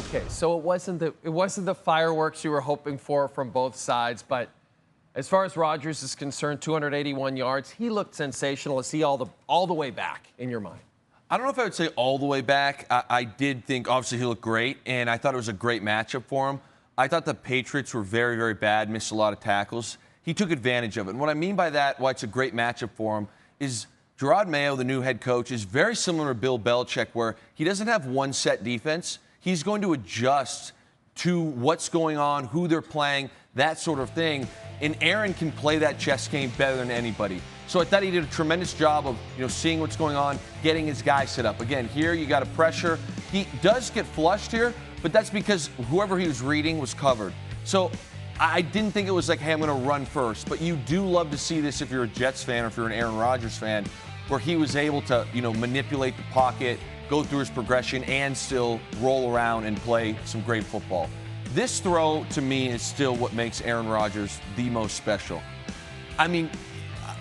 Okay, so it wasn't the fireworks you were hoping for from both sides, but as far as Rodgers is concerned, 281 yards, he looked sensational. Is he all the way back in your mind? I don't know if I would say all the way back. I did think, obviously, he looked great, and I thought it was a great matchup for him. I thought the Patriots were very, very bad, missed a lot of tackles. He took advantage of it. And what I mean by that, why it's a great matchup for him, is Gerard Mayo, the new head coach, is very similar to Bill Belichick, where he doesn't have one set defense. He's going to adjust to what's going on, who they're playing, that sort of thing. And Aaron can play that chess game better than anybody. So I thought he did a tremendous job of, seeing what's going on, getting his guy set up. Again, here you got a pressure. He does get flushed here, but that's because whoever he was reading was covered. So I didn't think it was like, hey, I'm going to run first. But you do love to see this if you're a Jets fan or if you're an Aaron Rodgers fan, where he was able to, manipulate the pocket, go through his progression, and still roll around and play some great football. This throw, to me, is still what makes Aaron Rodgers the most special. I mean,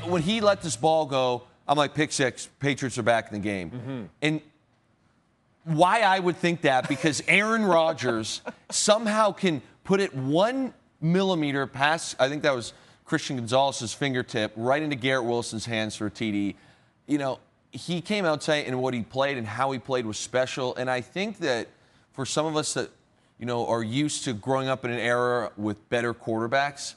when he let this ball go, I'm like, pick six, Patriots are back in the game. Mm-hmm. And why I would think that, because Aaron Rodgers somehow can put it 1 millimeter past, I think that was Christian Gonzalez's fingertip, right into Garrett Wilson's hands for a TD. He came out saying and what he played and how he played was special. And I think that for some of us that, are used to growing up in an era with better quarterbacks,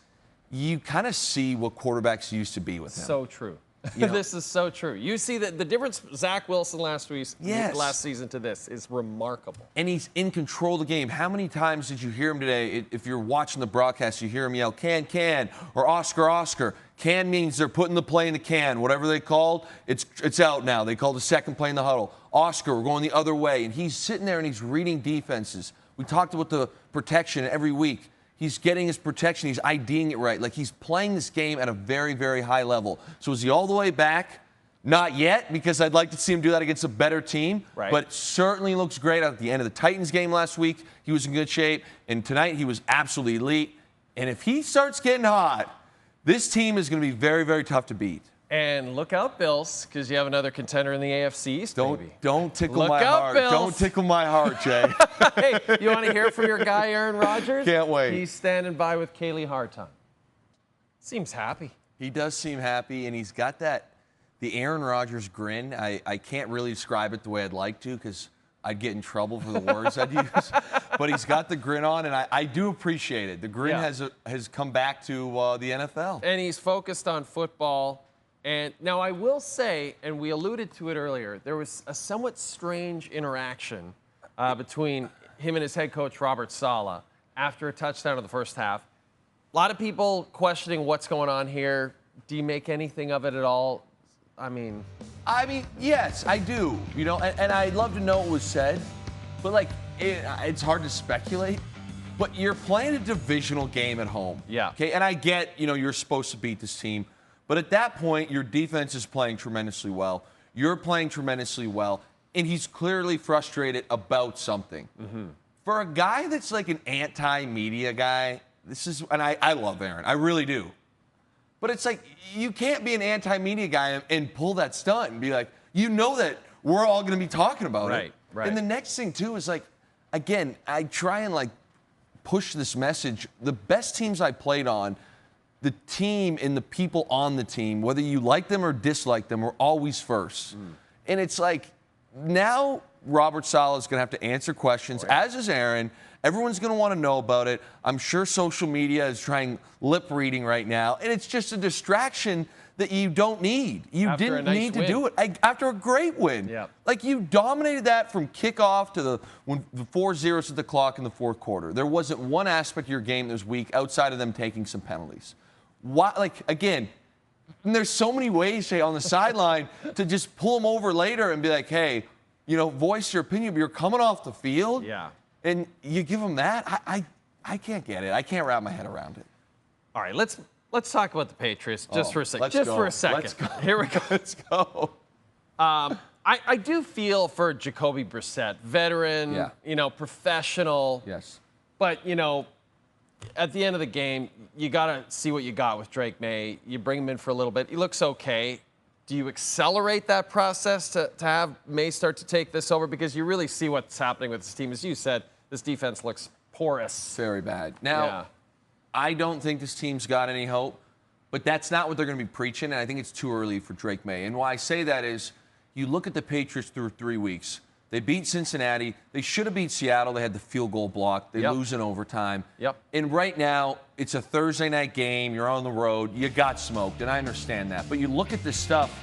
you kind of see what quarterbacks used to be with him. So true. This is so true. You see that the difference Zach Wilson last season to this is remarkable. And he's in control of the game. How many times did you hear him today? If you're watching the broadcast, you hear him yell, can, or Oscar. Can means they're putting the play in the can. Whatever they called, it's out now. They called the second play in the huddle. Oscar, we're going the other way. And he's sitting there and he's reading defenses. We talked about the protection every week. He's getting his protection. He's IDing it right. Like, he's playing this game at a very, very high level. So is he all the way back? Not yet, because I'd like to see him do that against a better team. Right. But certainly looks great. At the end of the Titans game last week, he was in good shape. And tonight, he was absolutely elite. And if he starts getting hot, this team is going to be very, very tough to beat. And look out, Bills, because you have another contender in the AFC East. Don't tickle my heart. Bills. Don't tickle my heart, Jay. Hey, you want to hear from your guy, Aaron Rodgers? Can't wait. He's standing by with Kaylee Harton. Seems happy. He does seem happy, and he's got the Aaron Rodgers grin. I can't really describe it the way I'd like to, because I'd get in trouble for the words I'd use. But he's got the grin on, and I do appreciate it. The grin has come back to the NFL. And he's focused on football. And now I will say, and we alluded to it earlier, there was a somewhat strange interaction between him and his head coach, Robert Saleh, after a touchdown in the first half. A lot of people questioning what's going on here. Do you make anything of it at all? I mean, yes, I do. And I'd love to know what was said, but it's hard to speculate. But you're playing a divisional game at home. Yeah. Okay, and I get, you're supposed to beat this team. But at that point, your defense is playing tremendously well. You're playing tremendously well. And he's clearly frustrated about something. Mm-hmm. For a guy that's like an anti-media guy, and I love Aaron. I really do. But it's like, you can't be an anti-media guy and pull that stunt and be like, that we're all going to be talking about it. Right. And the next thing, too, is again, I try and push this message. The best teams I played on, the team and the people on the team, whether you like them or dislike them, are always first. And it's now Robert Saleh is going to have to answer questions, as is Aaron. Everyone's going to want to know about it. I'm sure social media is trying lip reading right now, and it's just a distraction that you don't need. You didn't need to do it after a great win. Yeah. You dominated that from kickoff to the 4-0 at the clock in the fourth quarter. There wasn't one aspect of your game that was weak outside of them taking some penalties. Why? Again, there's so many ways, Jay, on the sideline to just pull them over later and be like, hey, voice your opinion, but you're coming off the field. Yeah. And you give them that. I can't get it. I can't wrap my head around it. All right, let's talk about the Patriots just for a second. Let's go. Here we go. Let's go. I do feel for Jacoby Brissett, veteran, professional. Yes. But, at the end of the game, you got to see what you got with Drake May. You bring him in for a little bit. He looks okay. Do you accelerate that process to have May start to take this over? Because you really see what's happening with this team. As you said, this defense looks porous. Very bad. Now, Yeah. I don't think this team's got any hope, but that's not what they're going to be preaching, and I think it's too early for Drake May. And why I say that is you look at the Patriots through 3 weeks. They beat Cincinnati. They should have beat Seattle. They had the field goal block. They lose in overtime. And right now, it's a Thursday night game. You're on the road. You got smoked, and I understand that. But you look at this stuff,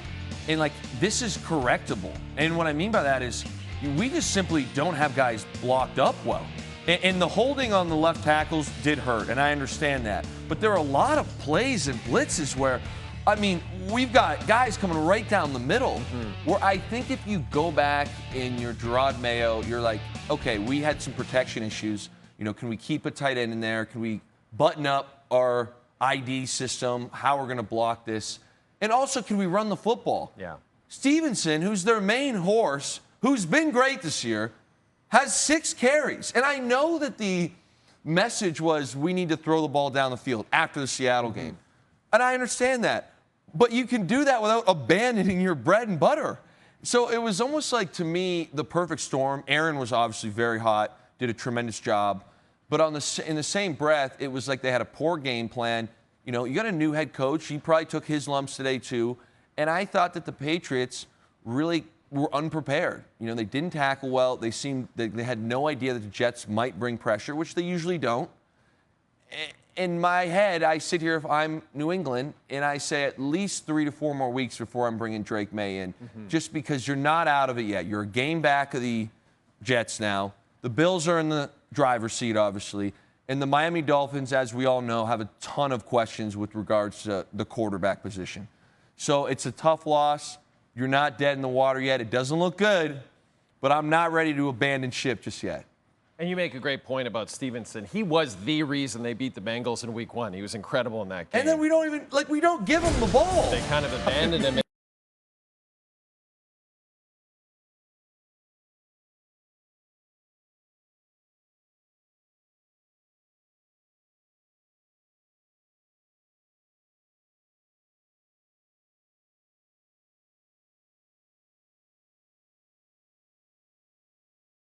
and, like, this is correctable. And what I mean by that is we just simply don't have guys blocked up well. And the holding on the left tackles did hurt, and I understand that. But there are a lot of plays and blitzes where, I mean, we've got guys coming right down the middle where I think if you go back in your Gerard Mayo, you're like, okay, we had some protection issues. You know, can we keep a tight end in there? Can we button up our ID system, how we're going to block this? And also, can we run the football? Yeah. Stevenson, who's their main horse, who's been great this year, has 6 carries. And I know that the message was we need to throw the ball down the field after the Seattle game. And I understand that. But you can do that without abandoning your bread and butter. So it was almost like, to me, the perfect storm. Aaron was obviously very hot, did a tremendous job. But in the same breath, it was like they had a poor game plan. You know, you got a new head coach. He probably took his lumps today, too. And I thought that the Patriots really were unprepared. You know, they didn't tackle well. They had no idea that the Jets might bring pressure, which they usually don't. In my head, I sit here if I'm New England, and I say at least 3 to 4 more weeks before I'm bringing Drake May in, just because you're not out of it yet. You're a game back of the Jets now. The Bills are in the driver's seat, obviously. And the Miami Dolphins, as we all know, have a ton of questions with regards to the quarterback position. So it's a tough loss. You're not dead in the water yet. It doesn't look good, but I'm not ready to abandon ship just yet. And you make a great point about Stevenson. He was the reason they beat the Bengals in week 1. He was incredible in that game. And then we don't give him the ball. They kind of abandoned him.